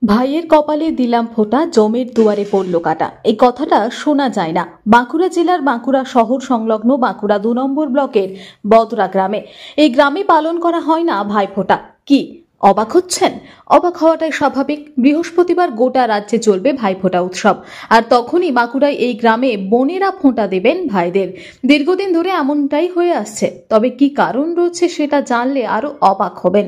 ভাইয়ের কপালে দিলাম ফোঁটা, জমের দুয়ারে পড়ল কাটা। এই কথাটা শোনা যায় না বাঁকুড়া জেলার বাঁকুড়া শহর সংলগ্ন বাঁকুড়া ২ নম্বর ব্লকের বদরা গ্রামে। এই গ্রামে পালন করা হয় না ভাইফোঁটা। কি অবাক হচ্ছেন? অবাক হওয়াটাই স্বাভাবিক। বৃহস্পতিবার গোটা রাজ্যে চলবে ভাইফোঁটা উৎসব, আর তখনই বাঁকুড়ায় এই গ্রামে বোনেরা ফোঁটা দেবেন ভাইদের। দীর্ঘদিন ধরে এমনটাই হয়ে আসছে, তবে কি কারণ রয়েছে সেটা জানলে আরো অবাক হবেন।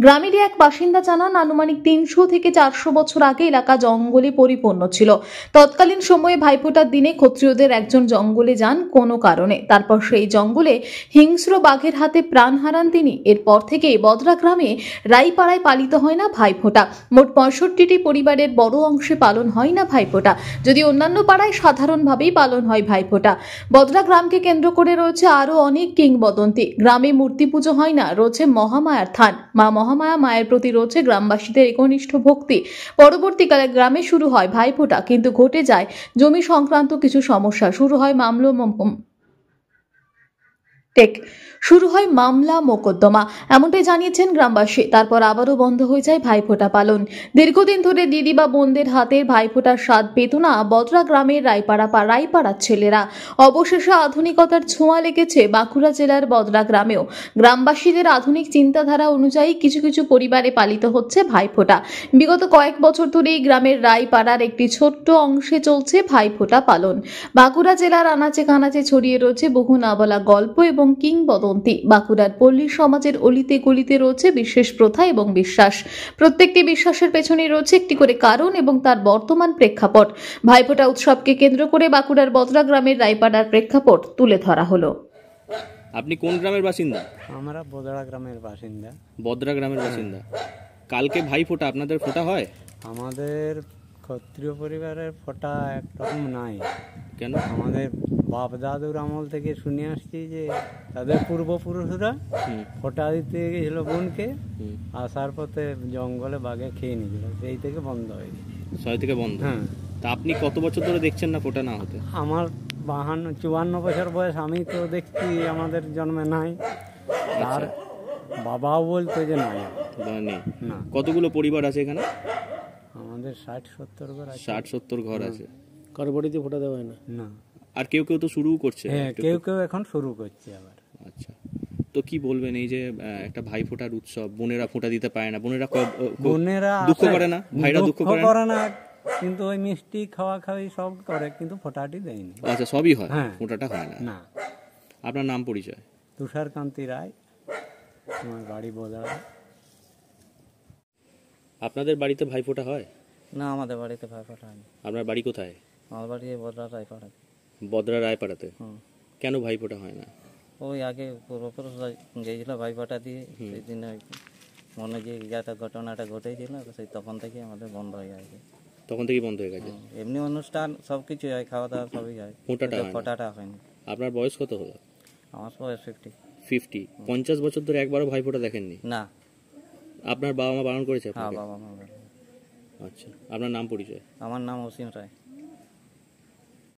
গ্রামেরই এক বাসিন্দা জানান, আনুমানিক ৩০০ থেকে ৪০০ বছর আগে এলাকা জঙ্গলে পরিপূর্ণ ছিল। তৎকালীন সময়ে ভাইফোঁটার দিনে ক্ষত্রিয়দের একজন জঙ্গলে যান কোনো কারণে, তারপর সেই জঙ্গলে হিংস্র বাঘের হাতে প্রাণ হারান তিনি। এরপর থেকে বদরা গ্রামে রাইপাড়ায় পালিত হয় না ভাইফোঁটা। মোট ৬৫টি পরিবারের বড় অংশে পালন হয় না ভাইফোঁটা, যদি অন্যান্য পাড়ায় সাধারণভাবেই পালন হয় ভাইফোঁটা। বদরা গ্রামকে কেন্দ্র করে রয়েছে আরো অনেক কিংবদন্তি। গ্রামে মূর্তি পুজো হয় না, রয়েছে মহামায়ার থান। মা মহামায়া মায়ের প্রতি রয়েছে গ্রামবাসীদের একনিষ্ঠ ভক্তি। পরবর্তীকালে গ্রামে শুরু হয় ভাইফোঁটা, কিন্তু ঘটে যায় জমি সংক্রান্ত কিছু সমস্যা। শুরু হয় মামলা মোকদ্দমা, এমনটাই জানিয়েছেন গ্রামবাসী। তারপর আবারও বন্ধ হয়ে যায় ভাইফোঁটা পালন। দীর্ঘদিন ধরে দিদি বা বোনদের হাতের ভাইফোঁটার স্বাদ পেত না বদরা গ্রামের রায়পাড়ার ছেলেরা। অবশেষে আধুনিকতার ছোঁয়া লেগেছে বাঁকুড়া জেলার বদরা গ্রামেও। গ্রামবাসীদের আধুনিক চিন্তাধারা অনুযায়ী কিছু কিছু পরিবারে পালিত হচ্ছে ভাইফোঁটা। বিগত কয়েক বছর ধরে এই গ্রামের রায়পাড়ার একটি ছোট্ট অংশে চলছে ভাইফোঁটা পালন। বাঁকুড়া জেলার আনাচে কানাচে ছড়িয়ে রয়েছে বহু না বলা গল্প এবং কিংবদন্তি। বাঁকুড়ার পল্লী সমাজের অলিতে গলিতে রয়েছে বিশেষ প্রথা এবং বিশ্বাস। প্রত্যেকটি বিশ্বাসের পেছনে রয়েছে একটি করে কারণ এবং তার বর্তমান প্রেক্ষাপট। ভাইফোঁটা উৎসবকে কেন্দ্র করে বাঁকুড়ার বদরা গ্রামের রায়পাড়ার প্রেক্ষাপট তুলে ধরা হলো। আপনি কোন গ্রামের বাসিন্দা? আমরা বদরা গ্রামের বাসিন্দা। বদরা গ্রামের বাসিন্দা। কালকে ভাইফোঁটা, আপনাদের ফোঁটা হয়? আমাদের ক্ষত্রিয় পরিবারের ফোঁটা একরকম নাই। কেন? আমাদের বাপ দাদুর আমল থেকে শুনে আসছি যে তাদের পূর্বপুরুষরা ফোঁটা দিতে গেছিল বোনকে, আসার পথে জঙ্গলে বাঘে খেয়ে নিয়েছিল, সেই থেকে বন্ধ হয়ে গেছে। ছয় থেকে বন্ধ? হ্যাঁ। তা আপনি কত বছর ধরে দেখছেন না ফোঁটা না হতে? আমার 54 বছর বয়স, আমি তো দেখছি আমাদের জন্মে নাই। আর বাবাও বলতো যে নাই, নেই না। কতগুলো পরিবার আছে এখানে? আমাদের 60-70 ঘর আছে। 60-70 ঘর আছে। কারো বাড়িতে ফোঁটা দেওয়া হয় না? না। আর কেউ কেউ তো শুরু করছে। হ্যাঁ, কেউ কেউ এখন শুরু করছে আবার। আচ্ছা, তো কি বলবেন এই যে একটা ভাইফোঁটার উৎসব, বোনেরা ফোঁটা দিতে পারে না, বোনেরা দুঃখ করে না? ভাইরা দুঃখ করে না, কিন্তু ওই মিষ্টি খাওয়া খাওয়ি সব করে, কিন্তু ফোঁটাটি দেয়নি। আচ্ছা, সবই হয়, হ্যাঁ, ফোঁটাটা হয় না। আপনার নাম পরিচয়? তুষারকান্তি রায়, আমার বাড়ি বদরা। আপনাদের বাড়িতে ভাইফোঁটা হয় না? আমাদের বাড়িতে ভাইফোঁটা হয়নি। আপনার বাড়ি কোথায়? আমার বাড়ি বদরা রায়পাড়া। বদরা রায়পাড়াতে? কেন ভাইফোঁটা হয় না? ওই আগে পূর্বপুরুষরা গিয়েছিল ভাইফোঁটা দিয়ে, সেই দিন মনে যে যাতে ঘটনাটা ঘটেছিল, সেই তখন থেকে আমাদের বন্ধ হয়ে গেছে। তখন থেকেই বন্ধ হয়ে গেছে? এমনি অনুষ্ঠান সব কিছু হয়, খাওয়া দাওয়া সবই হয়, ফোঁটাটা হয়নি। আপনার বয়স কত হলো? আমার বয়স 50। 50 বছর ধরে একবারও ভাইফোঁটা দেখেননি? না। আপনার বাবা মা বারণ করেছে? হ্যাঁ, বাবা মা। আচ্ছা, আপনার নাম পরিচয়? আমার নাম অসীম রায়।